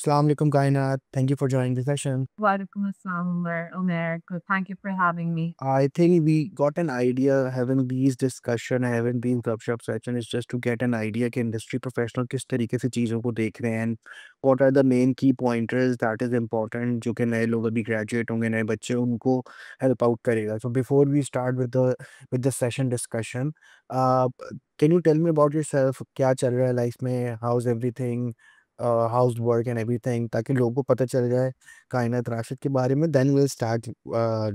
Assalamu alaikum, Kainat. Thank you for joining the session. Walaikum assalam, Umair. Good. Thank you for having me. I think we got an idea having these discussion, having these workshop session is just to get an idea कि industry professional किस तरीके से चीज़ों को देख रहे हैं and what are the main key pointers that is important जो कि नए लोग अभी graduate होंगे नए बच्चे उनको help out करेगा. So before we start with the session discussion, uh, can you tell me about yourself? क्या चल रहा है life में? How's everything? How's work and everything ताकि लोगों को पता चल जाए कायनात राशिद के बारे में then we'll start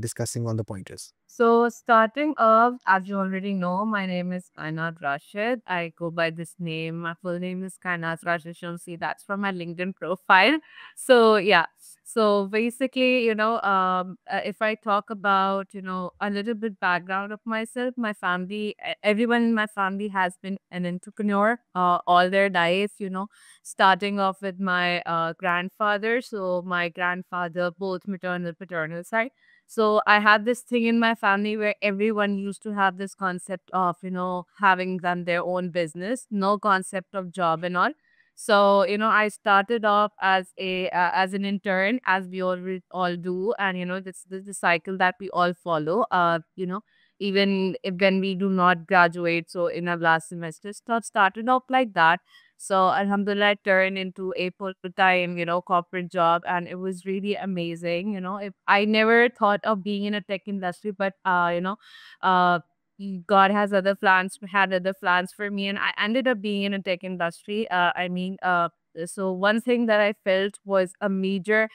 discussing on the pointers. So, starting off, as you already know, my name is Kainat Rashid. I go by this name. My full name is Kainat Rashid Shamsi. That's from my LinkedIn profile. So, yeah. So, basically, if I talk about, a little bit background of myself, my family, everyone in my family has been an entrepreneur all their life, starting off with my grandfather. So, my grandfather, both maternal, paternal side. So I had this thing in my family where everyone used to have this concept of, having done their own business, no concept of job and all. So, I started off as as an intern, as we all do, and this is the cycle that we all follow. Even if when we do not graduate, so in our last semester, started off like that. So Alhamdulillah, I turned into a full-time, corporate job, and it was really amazing. If I never thought of being in a tech industry, but uh God has had other plans for me, and I ended up being in a tech industry. So one thing that I felt was a major,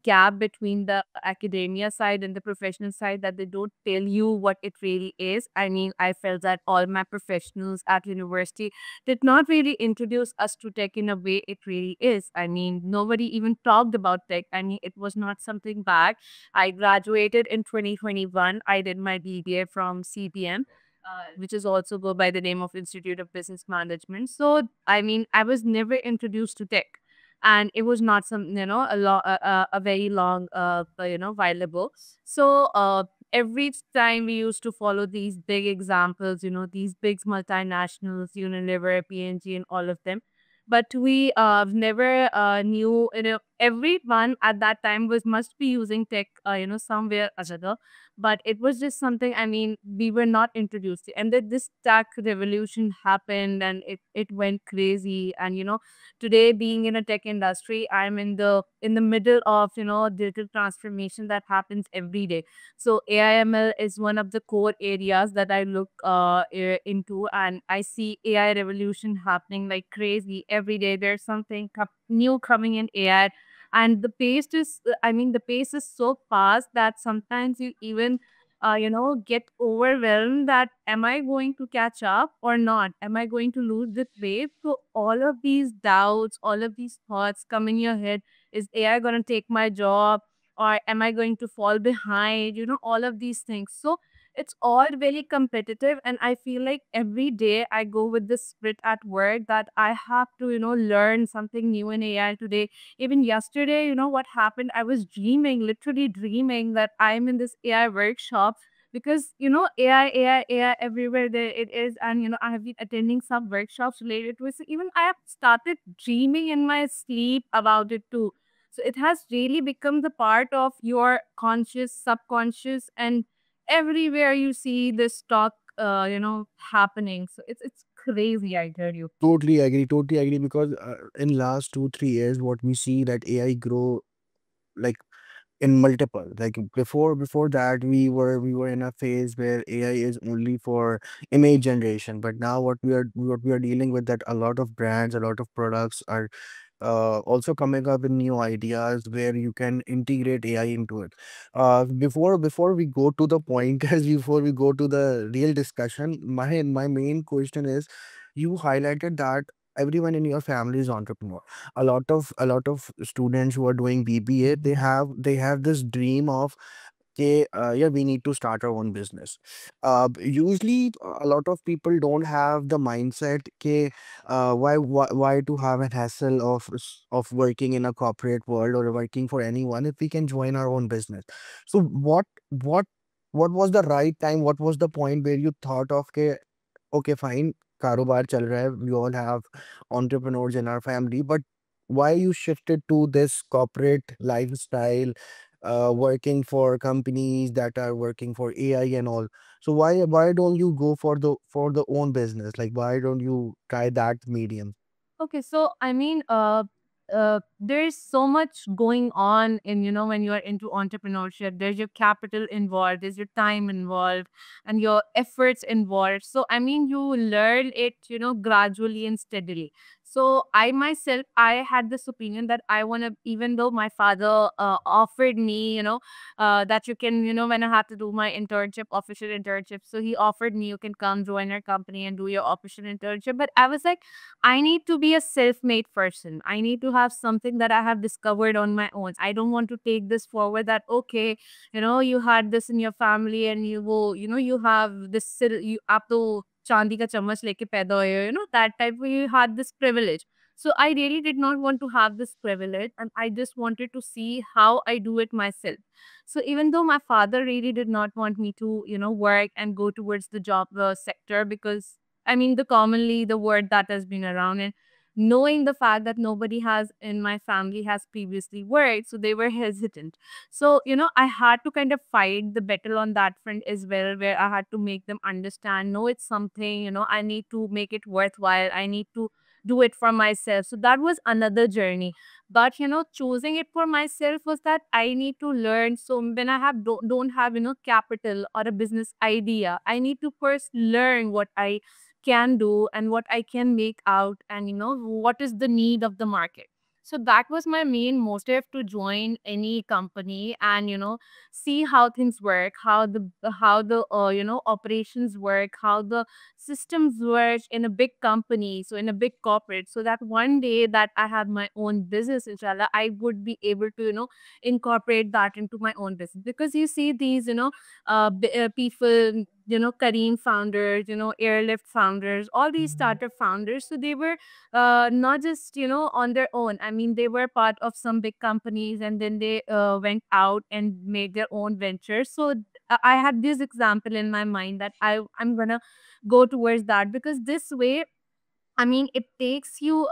gap between the academia side and the professional side, that they don't tell you what it really is. I mean, I felt that all my professionals at university did not really introduce us to tech in a way it really is. I mean, nobody even talked about tech. I mean, it was not something bad. I graduated in 2021. I did my BBA from CPM. Which is also go by the name of Institute of Business Management. So, I mean, I was never introduced to tech, and it was not some, a very long, while ago. So, every time we used to follow these big examples, these big multinationals, Unilever, P&G, and all of them. But we never knew, everyone at that time was must be using tech, somewhere or other. But it was just something, I mean, we were not introduced to. And then this tech revolution happened, and it went crazy. And, today, being in a tech industry, I'm in the middle of, digital transformation that happens every day. So AIML is one of the core areas that I look into, and I see AI revolution happening like crazy every day. There's something new coming in AI, and the pace is so fast that sometimes you even get overwhelmed that am I going to catch up or not? Am I going to lose this wave? So all of these doubts, all of these thoughts come in your head. Is AI going to take my job? Or am I going to fall behind? All of these things. So it's all very competitive. And I feel like every day I go with this spirit at work that I have to, learn something new in AI today. Even yesterday, what happened? I was dreaming, literally dreaming that I'm in this AI workshop because AI everywhere there it is, and I have been attending some workshops related to it. So even I have started dreaming in my sleep about it too. So it has really become the part of your conscious, subconscious, and everywhere you see this talk, happening. So it's crazy, I tell you. Totally agree because in last 2 3 years what we see that AI grow like in multiple like before that we were in a phase where AI is only for image generation, but now what we are dealing with that a lot of brands, a lot of products are also coming up with new ideas where you can integrate AI into it. Before we go to the pointers, before we go to the real discussion, my main question is, you highlighted that everyone in your family is entrepreneur. A lot of students who are doing BBA, they have this dream of, okay, yeah, we need to start our own business. Usually, a lot of people don't have the mindset, okay, why to have a hassle of working in a corporate world or working for anyone if we can join our own business. So what was the right time? What was the point where you thought of, okay, okay, fine, कारोबार चल रहा है, we all have entrepreneurs in our family, but why you shifted to this corporate lifestyle, working for companies that are working for AI and all. So why don't you go for the own business? Like why don't you try that medium? Okay, so I mean, there's so much going on in, when you are into entrepreneurship. There's your capital involved, there's your time involved, and your efforts involved. So I mean, you learn it, gradually and steadily. So I myself, I had this opinion that I want to, even though my father offered me, that you can, when I had to do my internship, official internship. So he offered me, you can come join our company and do your official internship. But I was like, I need to be a self-made person. I need to have something that I have discovered on my own. I don't want to take this forward that, okay, you had this in your family and you will, you have this, you आप तो चांदी का चम्मच लेके पैदा हुए हो, that type where you had this privilege. So I really did not want to have this privilege, and I just wanted to see how I do it myself. So even though my father really did not want me to, work and go towards the job sector, because I mean, the commonly the word that has been around, and knowing the fact that nobody has in my family has previously worked, so they were hesitant. So, I had to kind of fight the battle on that front as well, where I had to make them understand, no, it's something, I need to make it worthwhile. I need to do it for myself. So that was another journey. But choosing it for myself was that I need to learn. So when I don't have capital or a business idea, I need to first learn what I can do and what I can make out, and what is the need of the market. So that was my main motive to join any company, and see how things work, how the operations work, how the systems work in a big company, so in a big corporate, so that one day that I have my own business, inshallah, I would be able to incorporate that into my own business. Because you see these people, Kareem founders, Airlift founders, all these startup founders. So they were not just, on their own. I mean, they were part of some big companies, and then they went out and made their own ventures. So I had this example in my mind that I'm going to go towards that, because this way, I mean, it takes you,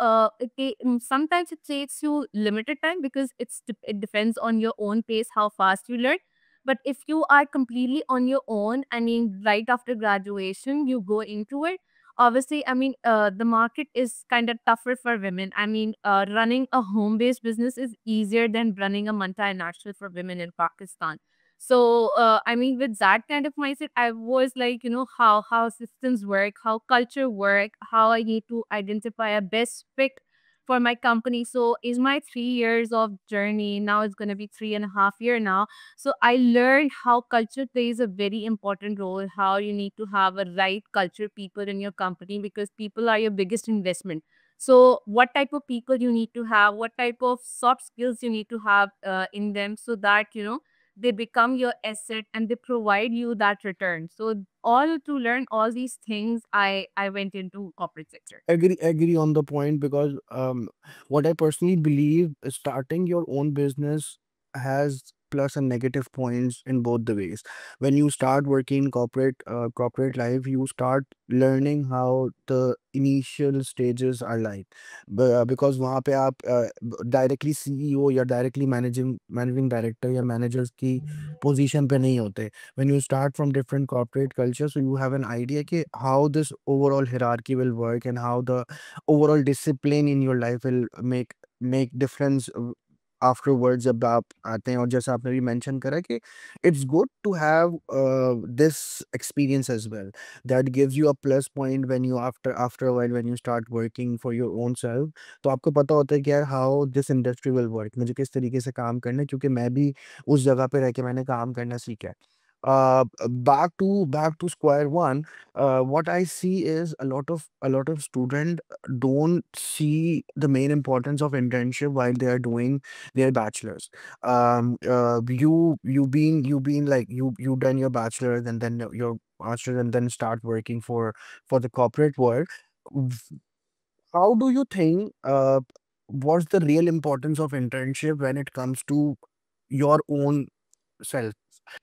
sometimes it takes you limited time, because it depends on your own pace, how fast you learn. But if you are completely on your own, I mean, right after graduation, you go into it. Obviously, I mean, the market is kind of tougher for women. I mean, running a home based business is easier than running a multinational for women in Pakistan. So, I mean, with that kind of mindset, I was like, how systems work, how culture work, how I need to identify a best fit for my company. So, is my 3 years of journey now? It's gonna be 3.5 year now. So, I learned how culture plays a very important role. How you need to have a right culture people in your company, because people are your biggest investment. So, what type of people you need to have, what type of soft skills you need to have in them, so that they become your asset and they provide you that return. So all to learn all these things, I went into corporate sector. Agree on the point, because what I personally believe is starting your own business has plus and negative points in both the ways. When you start working corporate life, you start learning how the initial stages are like. Because वहाँ पे आप directly CEO या directly managing director या managers की position पे नहीं होते. When you start from different corporate culture, so you have an idea कि how this overall hierarchy will work, and how the overall discipline in your life will make difference afterwards जब आप आते हैं. और जैसा आपने भी मेंशन करा कि it's good to have this experience as well, that gives you a plus point when you after a while when you start working for your own self. तो आपको पता होता है कि यार how this industry will work, मुझे किस तरीके से काम करना है, क्योंकि मैं भी उस जगह पे रह के मैंने काम करना सीखा है. Back to square one. What I see is a lot of student don't see the main importance of internship while they are doing their bachelors. You being like you done your bachelor's and then your master's and then start working for the corporate world. W- How do you think what's the real importance of internship when it comes to your own self.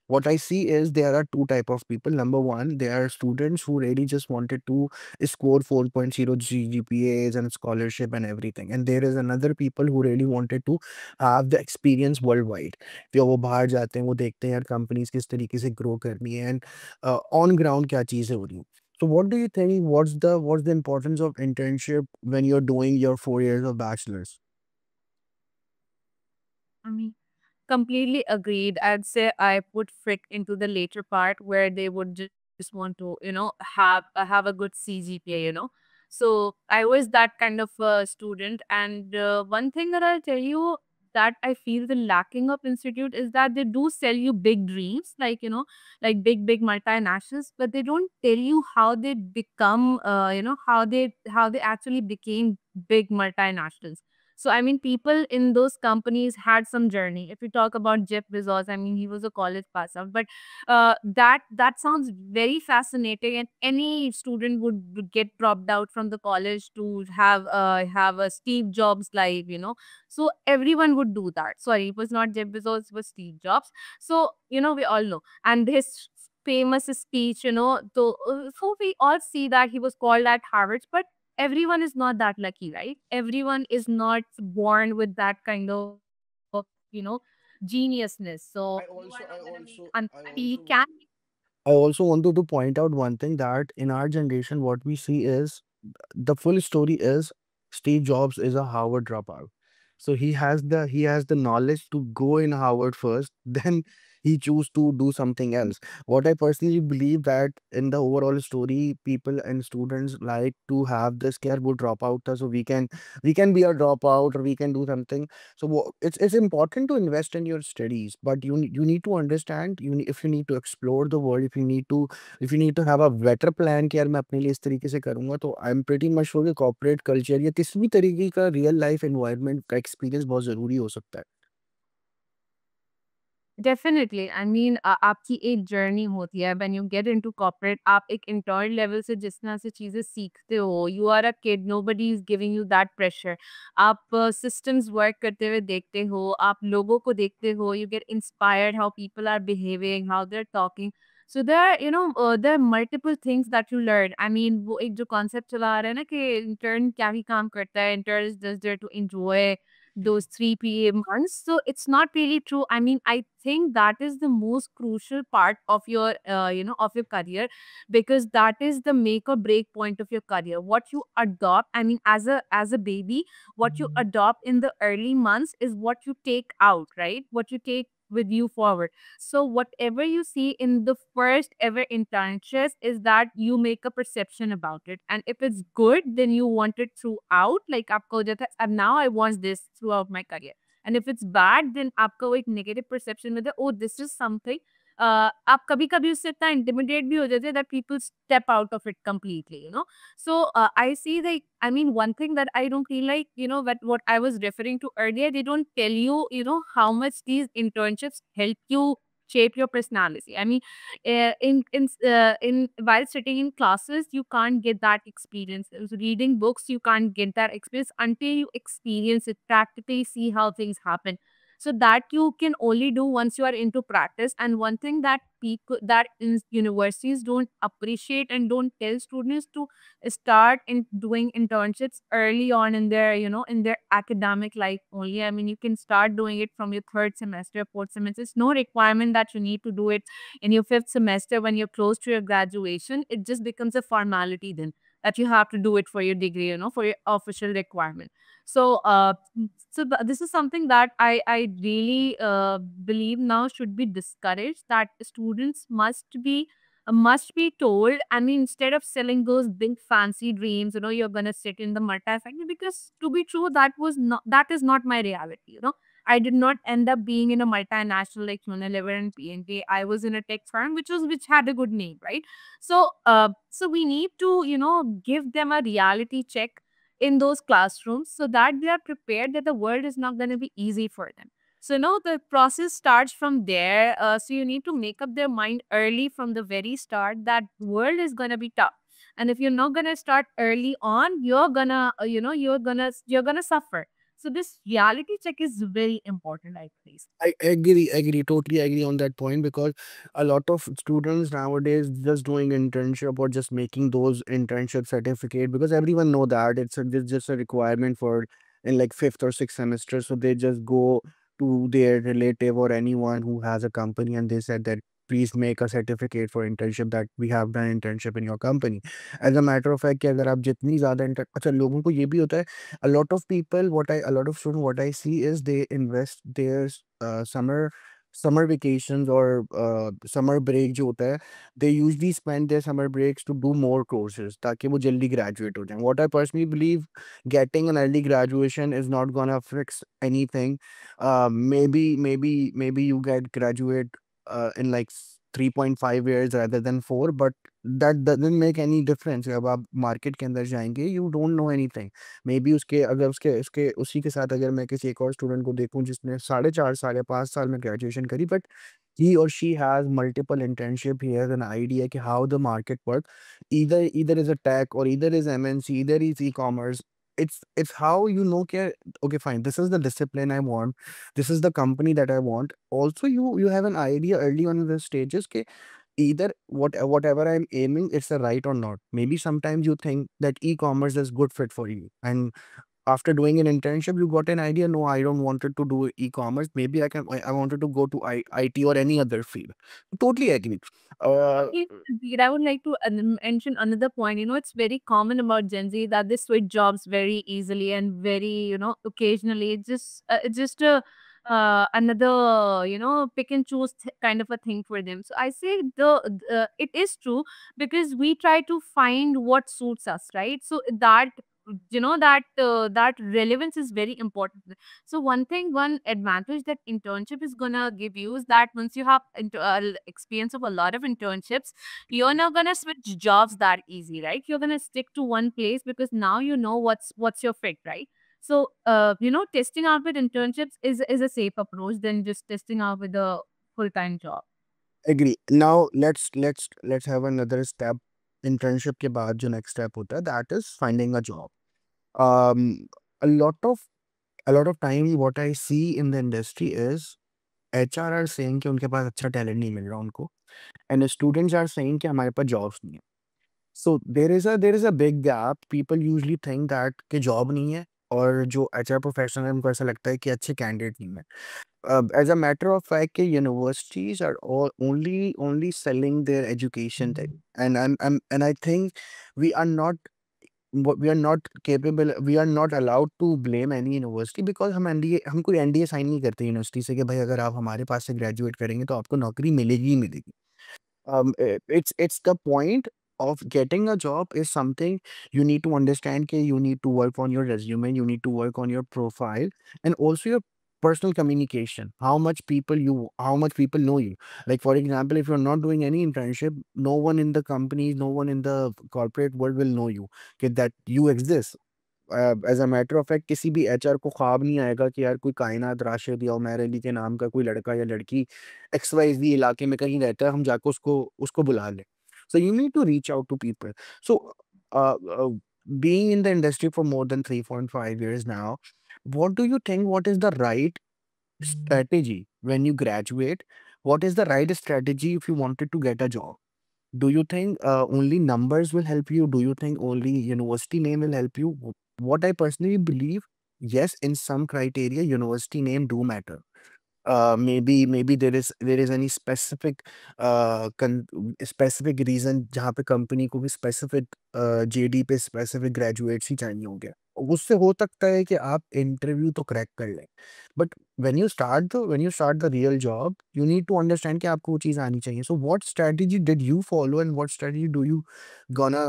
What I see is there are two type of people. Number one, there are students who really just wanted to score 4.0 GPAs and scholarship and everything. And there is another people who really wanted to have the experience worldwide. फिर वो बाहर जाते हैं, वो देखते हैं यार companies किस तरीके से ग्रो करनी है एंड ऑन ग्राउंड क्या चीज़ें हो रही हैं. So what do you think? What's the importance of internship when you're doing your 4 years of bachelor's? I mean, completely agreed. I'd say I put Frick into the later part where they would just want to, have a good CGPA. So I was that kind of student. And one thing that I'll tell you that I feel the lacking of institute is that they do sell you big dreams, like big multinationals, but they don't tell you how they become, how they actually became big multinationals. So, I mean, people in those companies had some journey. If you talk about Jeff Bezos, I mean, he was a college pass out, but that sounds very fascinating. And any student would get dropped out from the college to have a Steve Jobs life. So everyone would do that. Sorry, it was not Jeff Bezos, it was Steve Jobs. So we all know, and his famous speech, so we all see that he was called at Harvard, but everyone is not that lucky, right? Everyone is not born with that kind of, you know, geniusness. So I also, I also, and I he also can I also wanted to point out one thing that in our generation, what we see is the full story is Steve Jobs is a Harvard dropout. So he has the knowledge to go in Harvard first, then he choose to do something else. What I personally believe that in the overall story, people and students like to have this care would drop out, so we can be a dropout or we can do something. So it's important to invest in your studies, but you need to understand if you need to explore the world, if you need to have a better plan कि यार मैं अपने लिए इस तरीके से करूंगा, तो I am pretty much sure कि कॉर्पोरेट कल्चर या किसी भी तरीके का रियल लाइफ एनवायरनमेंट का एक्सपीरियंस बहुत जरूरी हो सकता है. डेफिनेटली आई मीन आपकी एक जर्नी होती है when you get into corporate आप एक इंटर्न लेवल से जिस तरह से चीजें सीखते हो you are a kid nobody is giving you that pressure आप सिस्टम्स वर्क करते हुए देखते हो आप लोगों को देखते हो you get inspired how people are behaving how they are talking so there are multiple things that you learn I mean वो एक जो कॉन्सेप्ट चला रहा है ना कि इंटर्न क्या ही काम करता है intern is just there to enjoy those 3 p.m. months. So it's not really true. I mean, I think that is the most crucial part of your career because that is the make or break point of your career. What you adopt, I mean, as a baby, what you adopt in the early months is what you take out, right? What you take with you forward. So whatever you see in the first ever internships is that you make a perception about it. And if it's good, then you want it throughout. Like आपको हो जाता है, and now I want this throughout my career. And if it's bad, then आपका वो एक negative perception में oh, this is something. आप कभी-कभी उससे इतना intimidate भी हो जाते हैं that people step out of it completely. So I see I mean, one thing that I don't feel like, what I was referring to earlier, they don't tell you, how much these internships help you shape your personality. I mean, in while sitting in classes, you can't get that experience. Reading books, you can't get that experience until you experience it, practically see how things happen. So that you can only do once you are into practice. And one thing that people that universities don't appreciate and don't tell students to start in doing internships early on in their academic life only. I mean, you can start doing it from your third semester, fourth semester. It's no requirement that you need to do it in your fifth semester when you're close to your graduation. It just becomes a formality then that you have to do it for your degree, for your official requirement. So this is something that I really believe now should be discouraged, that students must be told. I mean, instead of selling those big fancy dreams, you're gonna sit in the multi-factory, because to be true, that is not my reality. I did not end up being in a multinational like Unilever and P&G. I was in a tech firm which had a good name, right? So we need to, give them a reality check in those classrooms so that they are prepared that the world is not going to be easy for them. So, the process starts from there. So, you need to make up their mind early from the very start that world is going to be tough. And if you're not going to start early on, you're gonna, you're gonna suffer. So this reality check is very important, I think. I agree, totally agree on that point because a lot of students nowadays just doing internship or just making those internship certificate because everyone know that it's just a requirement for in like fifth or sixth semester. So they just go to their relative or anyone who has a company and they said that please make a certificate for internship that we have done internship in your company. As a matter of fact कि अगर आप जितनी ज़्यादा अच्छा लोगों को ये भी होता है a lot of people a lot of students what I see is they invest their summer vacations or summer break जो होता है they usually spend their summer breaks to do more courses ताकि वो जल्दी graduate हो जाएं. What I personally believe getting an early graduation is not gonna fix anything. Maybe you get graduate in like 3.5 years rather than 4, but that doesn't make any difference. अब आप market के अंदर जाएंगे you don't know anything. May be उसके अगर उसके उसके उसी के साथ अगर मैं किसी एक और स्टूडेंट को देखूँ जिसने 4.5 साल या 5 साल में ग्रेजुएशन करी but he or she has multiple internship, he has an idea कि how the market work. Either is a tech or either is MNC, either is e-commerce. It's how you know कि okay fine, this is the discipline I want, this is the company that I want. Also you have an idea early on in the stages कि either whatever I'm aiming, it's the right or not. Maybe sometimes you think that e-commerce is good fit for you, and after doing an internship, you got an idea. No, I don't wanted to do e-commerce. Maybe I wanted to go to IT or any other field. Totally agree. Uh, Yes, indeed. I would like to mention another point. It's very common about Gen Z that they switch jobs very easily and very, occasionally. It's just a another, pick and choose kind of a thing for them. So I say it is true because we try to find what suits us, right? So that relevance is very important. So one advantage that internship is gonna give you is that once you have experience of a lot of internships, you're not gonna switch jobs that easy, right? You're gonna stick to one place because now you know what's your fit, right? So testing out with internships is a safe approach than just testing out with a full-time job. agree. Now let's have another step. Internship के बाद जो next step होता है that is finding a job. Um, a lot of a lot of time what I see in the industry is HR are saying कि उनके पास अच्छा talent नहीं मिल रहा उनको, and students are saying कि हमारे पास jobs नहीं है. So there is a big gap. People usually think that कि जॉब नहीं है और जो एचआर प्रोफेशनल है उनको ऐसा लगता है कि अच्छे कैंडिडेट नहीं है. As a matter of fact, कि universities are only selling their education thing, and I think we are not we are not capable, we are not allowed to blame any university because हम कोई NDA sign नहीं करते university से कि भाई अगर आप हमारे पास से ग्रेजुएट करेंगे तो आपको नौकरी मिलेगी ही मिलेगी. It's the point of getting a job is something you need to understand कि you need to work on your resume, you need to work on your profile, and also your personal communication. How much people know you. Like for example, if you're not doing any internship, no one in the company, no one in the corporate world will know you, okay, that you exist. As a matter of fact किसी भी HR को ख्वाब नहीं आएगा कि यार कोई कायनात राशिद या उमैर अली के नाम का कोई लड़का या लड़की एक्स वाई जी इलाके में कहीं रहता है, हम जाकर उसको उसको बुला लें. So you need to reach out to people. So being in the industry for more than 3.5 years now, what do you think, what is the right strategy when you graduate? What is the right strategy if you wanted to get a job? Do you think only numbers will help you? Do you think only university name will help you? What I personally believe, yes, in some criteria, university name do matter. Maybe there is any specific specific reason जहाँ पे company को भी specific JD पे specific graduates ही चाहिए होंगे. उससे हो सकता है कि आप इंटरव्यू तो क्रैक कर लें, but when you start the real job, you need to understand कि आपको वो चीज़ आनी चाहिए. So what strategy did you follow and what strategy do you gonna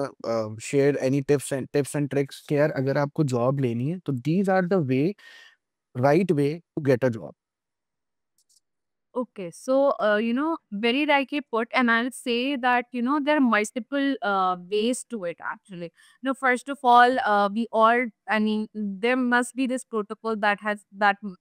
share any tips and tricks कि यार अगर आपको जॉब लेनी है तो these are the right way to get a job. Okay, so very rightly put, and I'll say that there are multiple ways to it actually. First of all, I mean, there must be this protocol that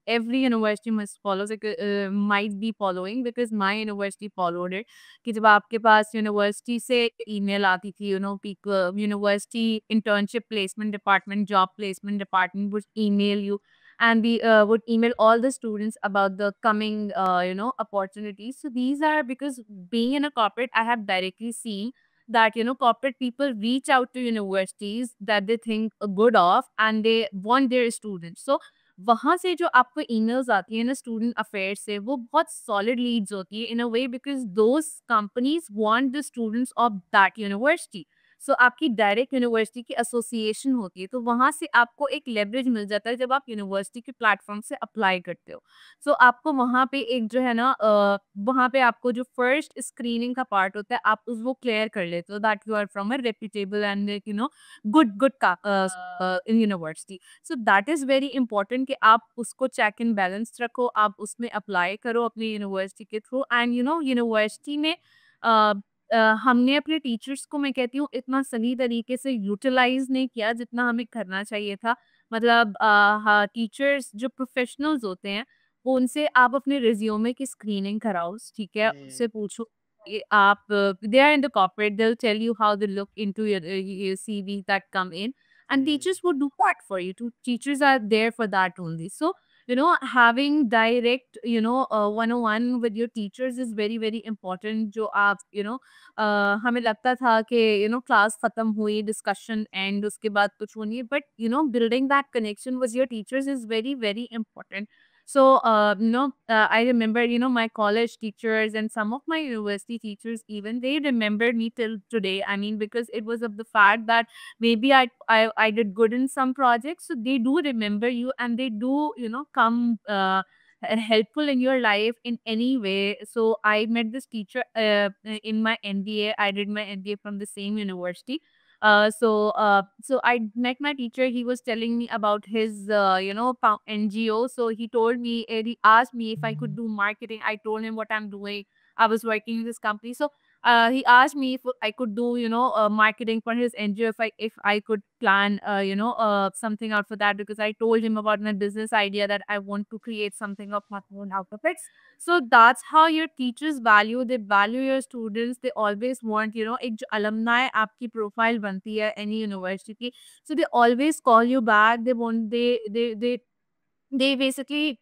every university must follow, like, might be following because my university followed it. कि जब आपके पास university से email आती थी, people, university internship placement department, job placement department would email you and we would email all the students about the coming opportunities. So these are because being in a corporate, I have directly seen that corporate people reach out to universities that they think good of, and they want their students. So वहाँ से जो आपको emails आती है ना student affair से, वो बहुत सॉलिड लीड्स होती है in a way, because those companies want the students of that university. So आपकी डायरेक्ट यूनिवर्सिटी की एसोसिएशन होती है, तो वहाँ से आपको एक लेवरेज मिल जाता है जब आप यूनिवर्सिटी के प्लेटफ़ॉर्म से अप्लाई करते हो। सो आपको वहाँ पे एक जो है ना वहाँ पे आपको जो फर्स्ट स्क्रीनिंग का पार्ट होता है, आप उस वो क्लियर कर लेते हो that you are from a reputable and good good in university. So that is very important कि आप उसको चेक एंड बैलेंस रखो, आप उसमें अप्लाई करो अपनी यूनिवर्सिटी के थ्रू, एंड यूनिवर्सिटी में अ हमने अपने टीचर्स को, मैं कहती हूँ, इतना सही तरीके से यूटिलाइज़ नहीं किया जितना हमें करना चाहिए था। मतलब हाँ, टीचर्स जो प्रोफेशनल्स होते हैं, वो उनसे आप अपने रिज़्यूमे की स्क्रीनिंग कराओ, ठीक है? Mm, उससे पूछो कि आप they are in the corporate, they will tell you how they look into your CV that come in, and mm, teachers would do that for you too. Teachers are there for that only. So having direct one-on-one with your teachers is very very important. जो आप हमें लगता था कि class खत्म हुई, discussion and, उसके बाद कुछ वो नहीं है, but building that connection with your teachers is very very important. So, I remember, my college teachers and some of my university teachers, even they remember me till today. I mean, because it was of the fact that maybe I did good in some projects, so they do remember you, and they do, come helpful in your life in any way. So I met this teacher in my MBA. I did my MBA from the same university. So I met my teacher. He was telling me about his NGO. So he told me, he asked me if I could do marketing. I told him what I'm doing. I was working in this company. So he asked me if I could do, marketing for his NGO, if I could plan, something out for that, because I told him about my business idea that I want to create something of my own out of it. So that's how your teachers value. They value your students. They always want, एक जो alumni आपकी profile बनती है any university की, so they always call you back. They basically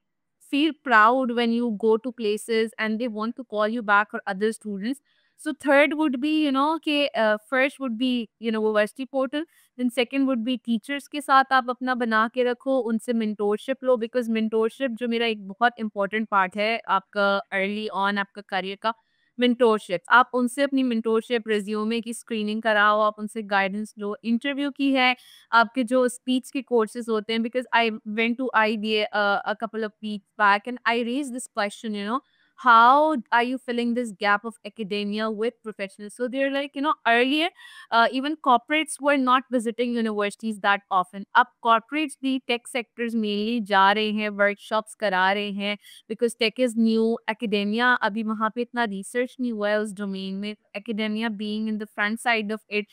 feel proud when you go to places, and they want to call you back, or other students. So third would be, कि first would be university portal, then second would be teachers के साथ आप अपना बना के रखो, उनसे mentorship low, because mentorship जो मेरा एक बहुत important part है आपका early on आपका career का, mentorship, आप उनसे अपनी mentorship resume की screening कराओ, आप उनसे guidance लो, interview की है, आपके जो स्पीच के कोर्सेज होते हैं, because I went to IBA a couple of weeks back, and I raised this question, how are you filling this gap of academia with professionals? So they're like, earlier, even corporates were not visiting universities that often. अब corporates भी tech sectors mainly जा रहे हैं, workshops करा रहे हैं, because tech is new. Academia अभी वहाँ पे इतना research नहीं हुआ है उस domain में. Academia being in the front side of it,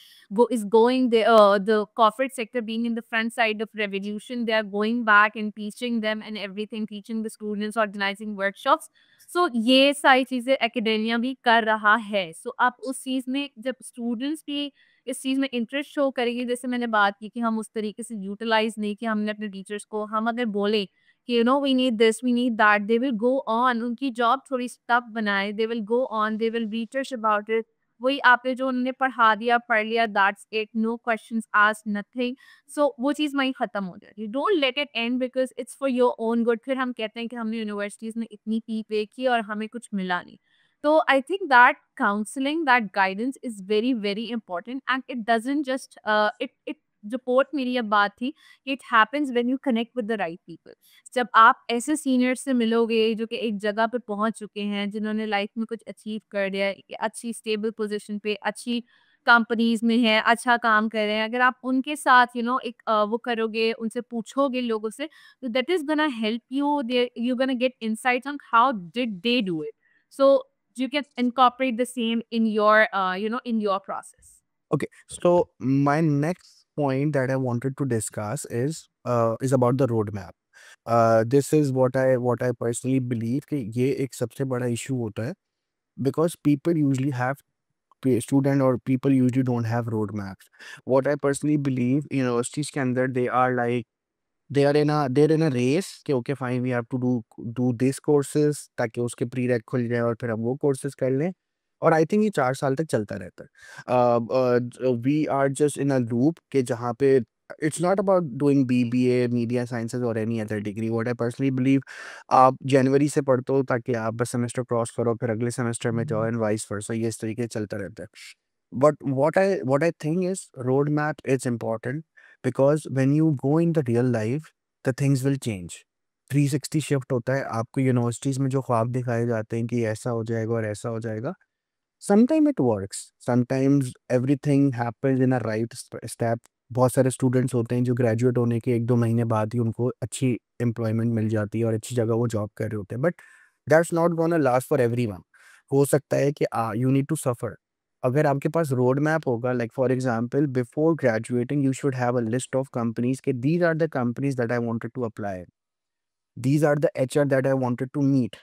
is going the corporate sector being in the front side of revolution, they are going back and teaching them and everything, teaching the students, organizing workshops. So ये सारी चीजें academia भी कर रहा है. So आप उस चीज में जब स्टूडेंट्स भी इस चीज में इंटरेस्ट शो करेंगे, जैसे मैंने बात की कि हम उस तरीके से यूटिलाइज नहीं कि हमने अपने टीचर्स को, हम अगर बोले कि we need this, we need that, they will go on, उनकी जॉब थोड़ी टफ बनाए, they will go on, they will research about it. वही आपने जो उन्होंने पढ़ा दिया, पढ़ लिया, that's it, know questions asked, nothing. सो वो चीज़ वहीं खत्म हो जाती है. Don't let it and because it's for your own good. फिर हम कहते हैं कि हमने यूनिवर्सिटीज़ में इतनी फी पे की और हमें कुछ मिला नहीं. तो I think that counselling, that guidance is very, very important, and it doesn't just it जो पोर्ट मेरी अब बात थी, it happens when you connect with the right people. जब आप ऐसे सीनियर्स से मिलोगे जो कि एक जगह पे पहुंच चुके हैं, जिन्होंने लाइफ में कुछ अचीव कर लिया है, अच्छी स्टेबल पोजीशन पे, अच्छी कंपनीज में है, अच्छा काम कर रहे हैं, अगर आप उनके साथ एक वो करोगे, उनसे पूछोगे लोगों से, तो that is gonna help you, you gonna get insights on how did they do it. So you can incorporate the same in your in your process. okay, so my next point that I wanted to discuss is about the roadmap. This is what I personally believe कि ये एक सबसे बड़ा issue होता है, because people usually have student or people usually don't have roadmaps. What I personally believe, universities के अंदर they are like they're in a race कि okay fine we have to do this courses ताकि उसके pre rake खुल जाए और फिर हम वो कोर्सेज कर लें। और आई थिंक ये 4 साल तक चलता रहता है। We are just in a loop के जहाँ पे it's not about doing BBA media sciences और any other degree. What I personally believe, आप जनवरी से पढ़ते हो ताकि आप बस सेमेस्टर क्रॉस करो फिर अगले सेमेस्टर में जाओ एंड वाइस वर्सा, ये इस तरीके से चलता रहता है। But what I think is roadmap is important because when you go in the real life, the things will change. 360 shift होता है आपको यूनिवर्सिटीज में जो ख्वाब दिखाए जाते हैं कि ऐसा हो जाएगा और ऐसा हो जाएगा। Sometimes it works, sometimes everything happens in a right step। बहुत सारे स्टूडेंट्स होते हैं जो ग्रेजुएट होने के 1-2 महीने बाद ही उनको अच्छी एम्प्लॉयमेंट मिल जाती है और अच्छी जगह वो जॉब कर रहे होते हैं, but that's not gonna last for everyone. हो सकता है कि यू नीड टू सफर। अगर आपके पास रोड मैप होगा, like for example before graduating you should have a list of companies के these are the companies that I wanted to apply, these are the HR that I wanted to meet.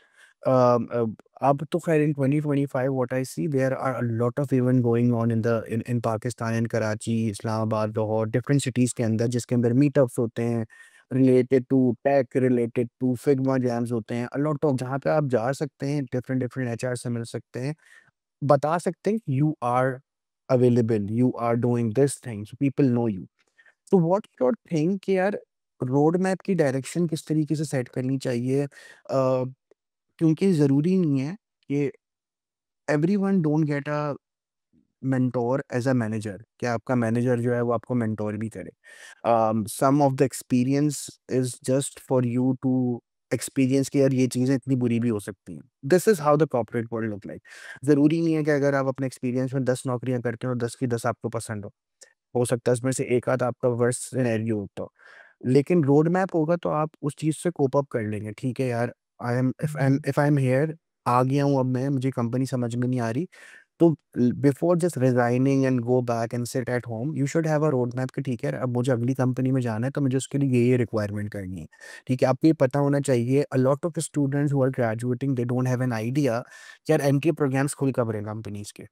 अब तो खैर in 2025 what I see there are a lot of event going on in Pakistan, in Karachi, Islamabad, Lahore, different cities के अंदर जिसके अंदर meetups होते हैं related to tech, related to Figma jams होते हैं, a lot of जहाँ पे आप जा सकते हैं different HR से मिल सकते हैं, बता सकते हैं you are available, you are doing this thing, so people know you। तो व्हाट योर थिंक कि यार रोड मैप की डायरेक्शन किस तरीके से सेट करनी चाहिए? क्योंकि ज़रूरी नहीं है कि everyone don't get a mentor as a manager, कि आपका मैनेजर जो है वो आपको मेंटोर भी करे। Some of the experience is just for you to experience कि यार ये चीज़ें इतनी बुरी भी हो सकती हैं। This is how the corporate world look like. ज़रूरी नहीं है कि अगर आप अपने एक्सपीरियंस में 10 नौकरियाँ करते हो और 10 की 10 आपको पसंद हो सकता है उसमें से एक आध आपका वर्स्ट सिनेरियो होता हो। लेकिन रोड मैप होगा तो आप उस चीज़ से कोप अप कर लेंगे। ठीक है यार, आई एम हियर, आ गया हूँ अब मैं, मुझे कंपनी समझ में नहीं आ रही। तो before just resigning and go back and sit at home, you should have a road map कि ठीक है, अब मुझे अगली कंपनी में जाना है तो मुझे उसके लिए ये रिक्वायरमेंट करनी है। ठीक है, आपको ये पता होना चाहिए a lot of students who are graduating they don't have an idea कि यार एमटीए प्रोग्राम्स खुल कब रहे हैं कंपनीज़ के।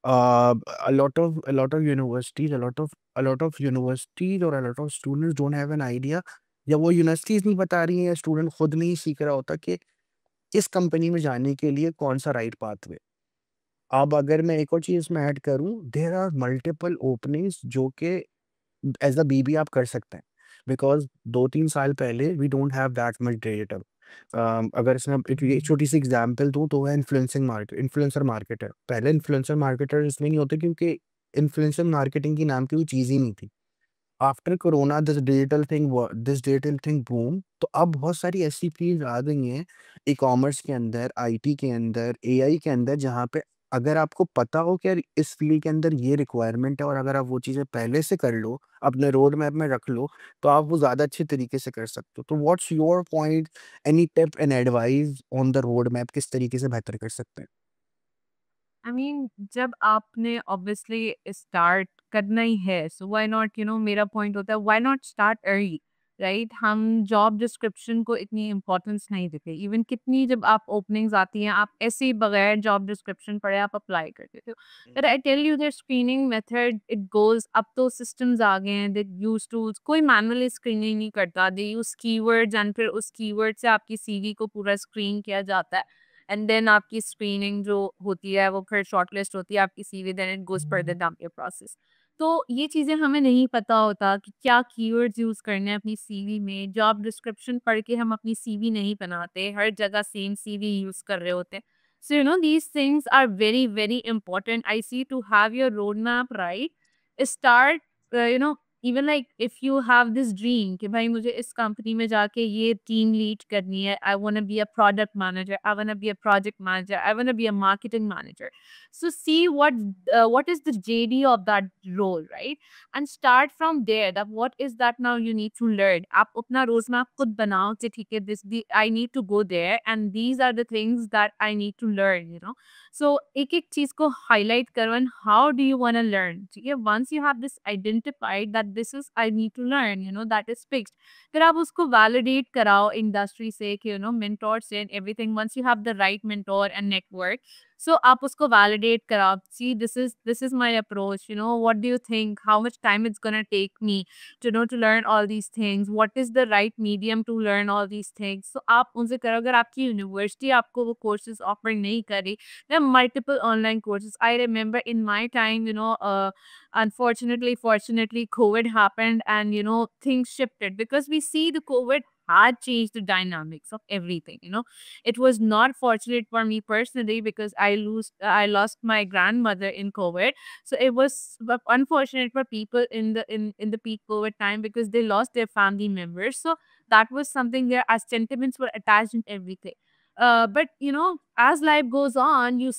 A lot of universities, a lot of universities और a lot of students don't have an idea, या वो यूनिवर्सिटीज़ नहीं बता रही हैं या स्टूडेंट खुद नहीं सीख रहा होता कि किस कंपनी में जाने के लिए कौन-सा राइट पाथवे। अब अगर मैं एक और चीज़ इसमें ऐड करूँ, देयर आर मल्टीपल ओपनिंग्स जो कि एज़ अ बीबी आप कर सकते हैं। बिकॉज़ 2-3 साल पहले we don't have that much data. अगर इसमें एक छोटी-सी एग्ज़ाम्पल दूँ तो वो है इन्फ्लुएंसर मार्केटर। पहले इन्फ्लुएंसर मार्केटर इसलिए नहीं होते क्योंकि इन्फ्लुएंसर मार्केटिंग की नाम की कोई चीज़ ही नहीं थी। After corona this digital thing boom, तो अब बहुत सारी ऐसी फील्ड आ गई हैं ई-कॉमर्स के अंदर, आईटी के अंदर, एआई के अंदर, जहाँ पे अगर आपको पता हो कि यार इस फील्ड के अंदर ये रिक्वायरमेंट है और अगर आप वो चीज़ें पहले से कर लो, अपने रोड मैप में रख लो, तो आप वो ज़्यादा अच्छे तरीके से कर सकते हो। तो what's your point, any tip and advice on the road map, किस तरीके से बेहतर कर सकते हैं? आई मीन जब आपने ऑब्वियसली स्टार्ट करना ही है सो व्हाई नॉट मेरा पॉइंट होता है why not start early, right? हम जॉब डिस्क्रिप्शन को इतनी इम्पोर्टेंस नहीं देते। इवन कितनी जब आप ओपनिंग्स आती हैं आप ऐसे ही बगैर जॉब डिस्क्रिप्शन पढ़े आप अप्लाई कर देते हो। But I tell you there screening method it goes, अब तो सिस्टम्स आ गए हैं, दे यूज टूल्स, कोई मैनुअली स्क्रीनिंग नहीं करता, दे यूज कीवर्ड्स एंड फिर उस कीवर्ड से आपकी सीवी को पूरा स्क्रीन किया जाता है। एंड देन आपकी स्क्रीनिंग जो होती है वो फिर शॉर्टलिस्ट होती है आपकी CV, then it goes further down your process. तो ये चीज़ें हमें नहीं पता होता कि क्या कीवर्ड्स यूज़ करने हैं अपनी सीवी में। जॉब डिस्क्रिप्शन पढ़ के हम अपनी सीवी नहीं बनाते, हर जगह सेम सीवी यूज़ कर रहे होते हैं। सो these things are very very important, I see, to have your roadmap right। Start even like if you have this dream कि भाई मुझे इस कंपनी में जाके ये टीम लीड करनी है, I want to be a product manager, I want to be a project manager, I want to be a marketing manager. So see what is the JD of that role, right? And start from there, that what is that now you need to learn। आप अपना roadmap खुद बनाओ कि ठीक है, this the I need to go there and these are the things that I need to learn। So एक-एक चीज़ को highlight करो and how do you want to learn, ठीक है? Once you have this identified that this is I need to learn, that is fixed. फिर आप उसको validate कराओ industry से कि मेंटोर से and everything. Once you have the right mentor and network, So आप उसको validate करा, see this is my approach, you know, what do you think, how much time it's gonna take me to know to learn all these things, what is the right medium to learn all these things. So आप उनसे करो, अगर आपकी university आपको वो courses offer नहीं करी, there are multiple online courses. I remember in my time, you know, unfortunately, fortunately, COVID happened and, you know, things shifted because we see the COVID had changed the dynamics of everything, you know. It was not fortunate for me personally because I lost my grandmother in COVID. So it was unfortunate for people in the peak COVID time because they lost their family members. So that was something there as sentiments were attached and everything. But you know, as life goes on, you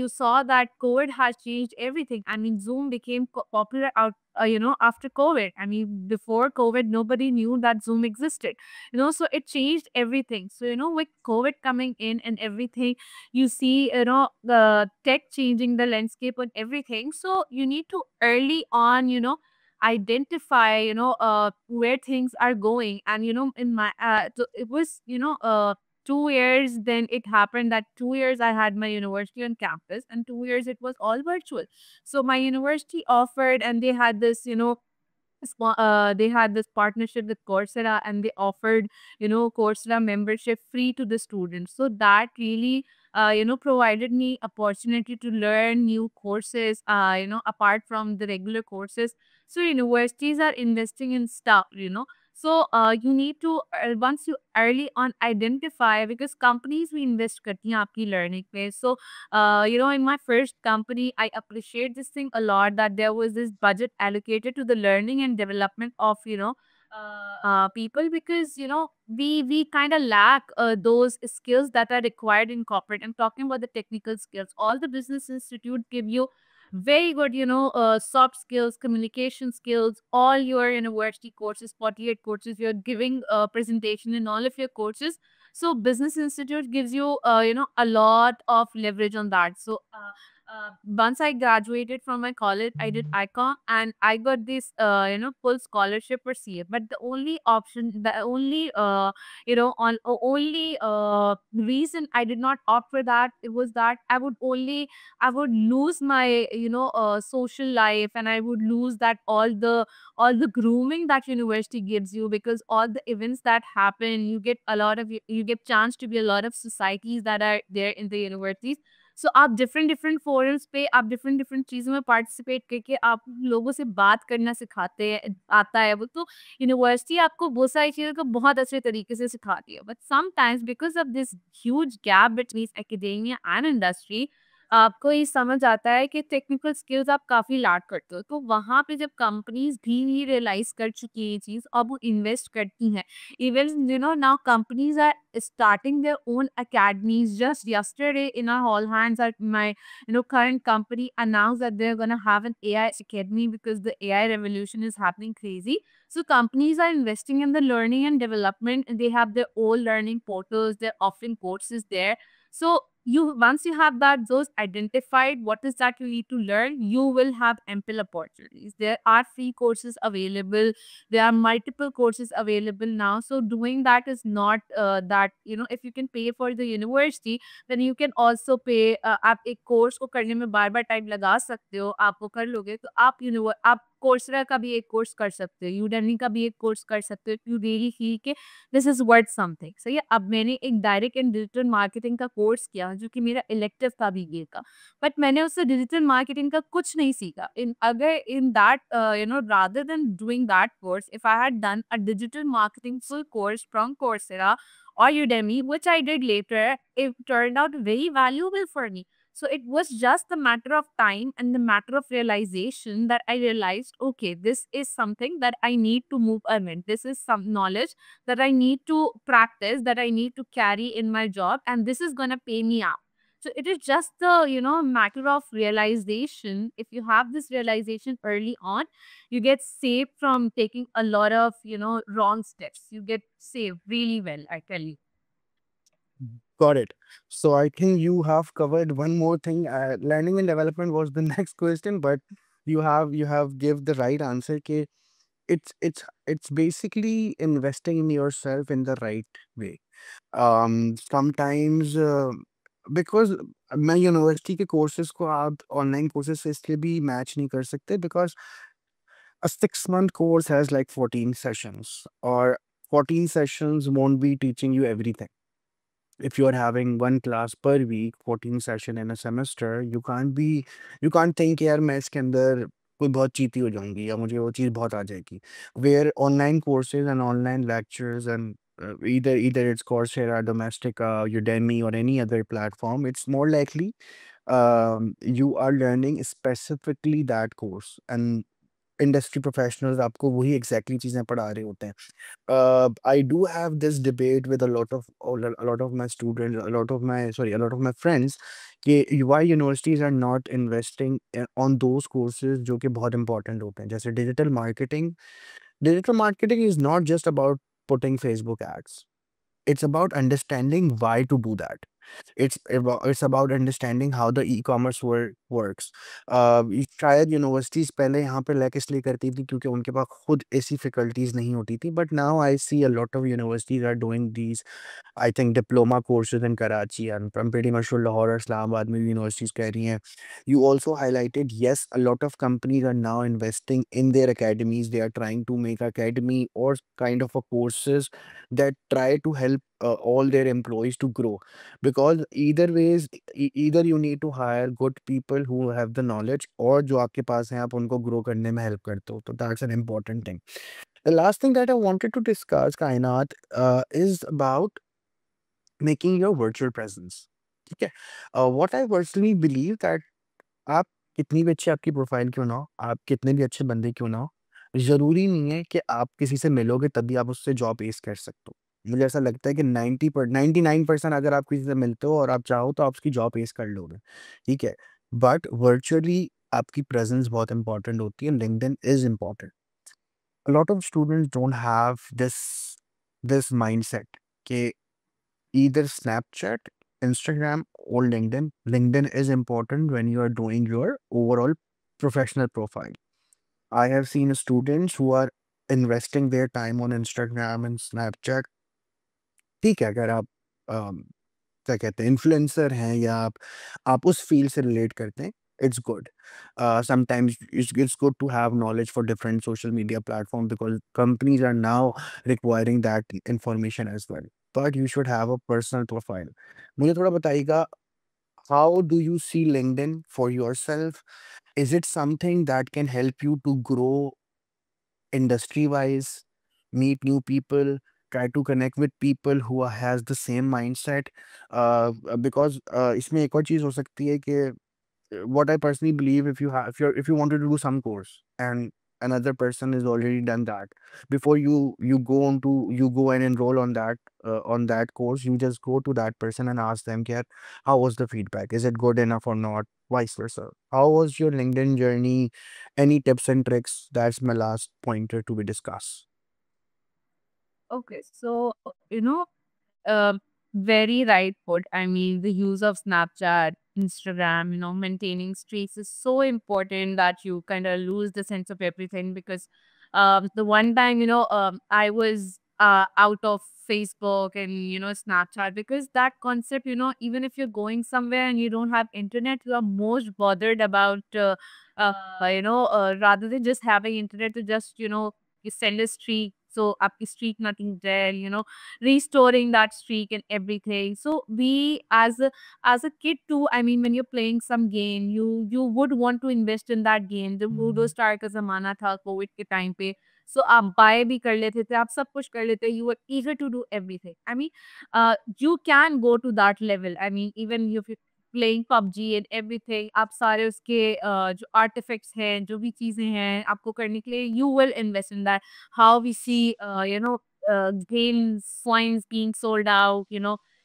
saw that COVID has changed everything. I mean, Zoom became popular out, you know, after COVID. I mean, before COVID, nobody knew that Zoom existed, you know. So it changed everything. So you know, with COVID coming in and everything, you see, you know, the tech changing the landscape and everything. So you need to early on, you know, identify, you know, where things are going. And you know, in my so it was, you know, 2 years, then it happened that 2 years I had my university on campus, and 2 years it was all virtual. So my university offered, and they had this, you know, they had this partnership with Coursera, and they offered, you know, Coursera membership free to the students. So that really, you know, provided me opportunity to learn new courses, you know, apart from the regular courses. So universities are investing in stuff, you know. So you need to, once you early on identify, because companies we invest करती हैं आपकी learning पे. So you know, in my first company, I appreciate this thing a lot, that there was this budget allocated to the learning and development of, you know, people, because you know, we kind of lack those skills that are required in corporate. I'm talking about the technical skills. All the business institute give you very good, you know, soft skills, communication skills. All your university courses, 48 courses, you're giving presentation in all of your courses. So business institute gives you, you know, a lot of leverage on that. So once I graduated from my college, I did icon, and I got this, you know, full scholarship for CA. But the only option, the only, you know, only reason I did not opt for that, it was that I would lose my, you know, social life, and I would lose that all the grooming that university gives you, because all the events that happen, you get a lot of, you get chance to be a lot of societies that are there in the universities. So आप different different forums पे आप different different चीज़ों में participate करके आप लोगों से बात करना सिखाते हैं, आता है वो। तो यूनिवर्सिटी आपको बहुत सारी चीज़ों को बहुत अच्छे तरीके से सिखाती है। But sometimes because of this huge gap between academia and industry, आपको ये समझ आता है कि टेक्निकल स्किल्स आप काफ़ी लैक करते हो। तो वहाँ पे जब कंपनीज़ भी ये रियलाइज़ कर चुकी है ये चीज़, अब वो इन्वेस्ट करती हैं। Even you know, now companies are starting their own academies. Just yesterday in our all hands at my, you know, current company announced that they're gonna have an AI academy because the AI revolution is happening crazy. So companies are investing in the learning and development, and they have their own learning portals. They're offering courses there. So you, once you have that those identified what is that you need to learn, you will have ample opportunities. There are free courses available, there are multiple courses available now. So doing that is not that, you know, if you can pay for the university, then you can also pay, आप एक course को करने में बार बार time लगा सकते हो, आप वो कर लोगे तो आप कोर्सरा का भी एक कोर्स कर सकते हो, यूडेमी का भी एक कोर्स कर सकते हो, यू रियली फील के दिस इज वर्थ समथिंग। सही है, अब मैंने एक डायरेक्ट एंड डिजिटल मार्केटिंग का कोर्स किया जो कि मेरा इलेक्टिव था बीबीए का, बट मैंने उससे डिजिटल मार्केटिंग का कुछ नहीं सीखा। इन अगर in that you know, rather than doing that course, if I had done a digital marketing full course from Coursera or Udemy, which I did later, it turned out very valuable for me. So it was just the matter of time and the matter of realization that I realized, okay, this is something that I need to move on. This is some knowledge that I need to practice, that I need to carry in my job, and this is gonna pay me out. So it is just the, you know, matter of realization. If you have this realization early on, you get saved from taking a lot of, you know, wrong steps. You get saved really well, I tell you. Got it. So I think you have covered one more thing. Learning and development was the next question, but you have give the right answer. Ke it's basically investing in yourself in the right way. Sometimes because मैं university के courses को आप online courses से इसलिए भी match नहीं कर सकते because a 6-month course has like 14 sessions, or 14 sessions won't be teaching you everything. If you're having one class per week, 14 session in a semester, you can't think यार मैं इसके अंदर कोई बहुत चीती हो जाऊंगी या मुझे वो चीज़ बहुत आ जाएगी. Where online courses and online lectures and either it's Coursera, Domestika, Udemy, or any other platform, it's more likely you are learning specifically that course, and industry professionals आपको वही एग्जैक्टली चीज़ें पढ़ा रहे होते हैं. I do have this debate with a lot of my students, a lot of my friends कि why universities are not investing on those courses जो कि बहुत इंपॉर्टेंट होते हैं, जैसे digital marketing. Digital marketing is not just about putting Facebook ads. It's about understanding why to do that. It's about understanding how the e-commerce works. शायद universities पहले यहाँ पे लैक इसलिए करती थी क्योंकि उनके पास खुद ऐसी फैकल्टीज़ नहीं होती थी. But now I see a lot of universities are doing these, I think, diploma courses in Karachi, and I'm pretty much sure Lahore or Islamabad में universities कह रही हैं. You also highlighted, yes, a lot of companies are now investing in their academies. They are trying to make academy or kind of a courses that try to help all their employees to grow. Because either ways, either you need to hire good people who have the knowledge, और जो आपके पास हैं आप उनको grow करने में help करते हो. तो that's an important thing. The last thing that I wanted to discuss, Kainat, is about making your virtual presence. ठीक है? What I personally believe that आप कितनी भी अच्छी आपकी प्रोफाइल क्यों ना हो, आप कितने भी अच्छे बंदे क्यों ना हो, ज़रूरी नहीं है कि आप किसी से मिलोगे तभी आप उससे जॉब एस कर सकते हो. मुझे ऐसा लगता है कि 99% अगर आप किसी से मिलते हो और आप चाहो तो आप उसकी जॉब एस कर लोगे. ठीक है? बट वर्चुअली आपकी प्रेज़ेंस बहुत इम्पोर्टेंट होती है. LinkedIn is important. A lot of students don't have this mindset कि either Snapchat, Instagram, or LinkedIn. LinkedIn is important when you are doing your overall professional profile. I have seen students who are investing their time on Instagram and Snapchat. ठीक है, अगर आप क्या कहते हैं influencer हैं या आप उस फील्ड से रिलेट करते हैं, it's good. Sometimes it's good to have knowledge for different social media platform because companies are now requiring that information as well. But you should have a personal profile. मुझे थोड़ा बताइएगा, how do you see LinkedIn for yourself? Is it something that can help you to grow industry wise, meet new people, try to connect with people who has the same mindset. Because इसमें एक और चीज़ हो सकती है कि what I personally believe, if you wanted to do some course and another person is already done that, before you go and enroll on that course, you just go to that person and ask them, "Kya, how was the feedback? Is it good enough or not?" Vice versa. How was your LinkedIn journey? Any tips and tricks? That's my last pointer to be discussed. Okay, so um, very right put. I mean, the use of Snapchat, Instagram, maintaining streaks is so important that you kind of lose the sense of everything because the one time, I was out of Facebook and, Snapchat because that concept, even if you're going somewhere and you don't have internet, you are most bothered about, rather than just having internet to just, you send a streak. So, आपकी streak nothing there, restoring that streak and everything. So we as a kid too, I mean when you're playing some game, you would want to invest in that game. जब ludo star का जमाना था Covid के time पे, so आप bye भी कर लेते थे, आप सब कुछ कर लेते, you were eager to do everything. I mean you can go to that level. I mean even if you playing PUBG and everything, आप सारे उसके जो आर्टिफैक्ट्स हैं, जो भी चीज़ें हैं आपको करने के लिए, you will invest in that. How we see, games, coins being sold out,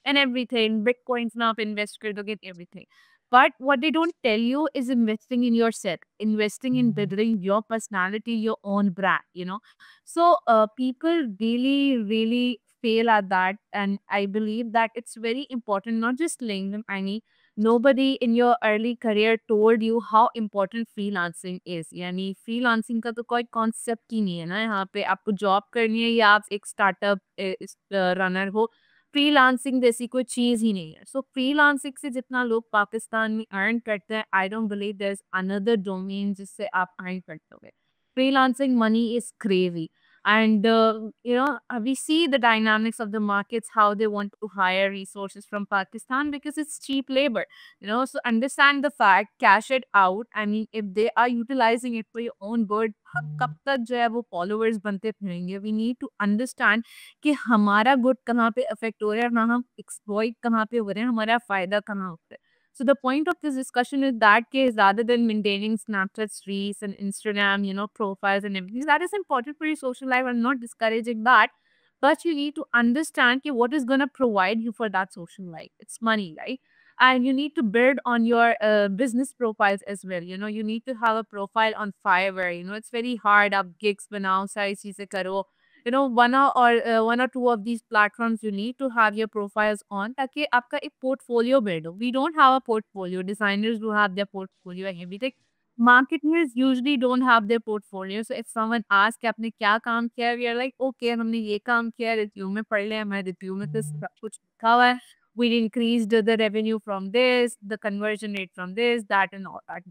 and everything. Bitcoins now आप invest कर दोगे everything. But what they don't tell you is investing in yourself, investing in building your personality, your own brand, So people really, really fail at that. And I believe that it's very important, not just LinkedIn, I mean, nobody in your early career told you how important freelancing is. यानी freelancing का तो कोई concept ही नहीं है ना यहाँ पे. आपको job करनी है या आप एक startup रनर हो, फ्रीलांसिंग जैसी कोई चीज़ ही नहीं है। सो फ्रीलांसिंग से जितना लोग पाकिस्तान में अर्न करते हैं, I don't believe there is another domain जिससे आप अर्न करते होंगे। Freelancing money is crazy. And, we see the dynamics of the markets, how they want to hire resources from Pakistan because it's cheap labor. So understand the fact, cash it out. I mean, if they are utilizing it for your own good, कब तक जो है वो followers बनते रहेंगे? We need to understand कि हमारा good कहाँ पे अफेक्ट हो रहा है और ना हम एक्सप्लॉइट कहाँ पे हो रहे हैं, हमारा फ़ायदा कहाँ हो रहा है। So the point of this discussion is that case rather than maintaining Snapchat streaks and Instagram, profiles and everything, that is important for your social life. I'm not discouraging that. But you need to understand ki what is going to provide you for that social life. It's money, right? And you need to build on your business profiles as well. You need to have a profile on Fiverr. It's very hard. Up gigs banao, सारी चीजें करो. One or two of these platforms you need to have your profiles on ताकि आपका एक portfolio build हो. We don't have a portfolio. Designers do have their portfolio and everything. Marketers usually don't have their portfolio. So if someone asks कि आपने क्या काम किया है, we are like, okay, हमने ये काम किया है, resume पढ़ लिया, हमारे resume पे सब कुछ लिखा हुआ है. We increased the revenue from this, the conversion rate from this, that and all that.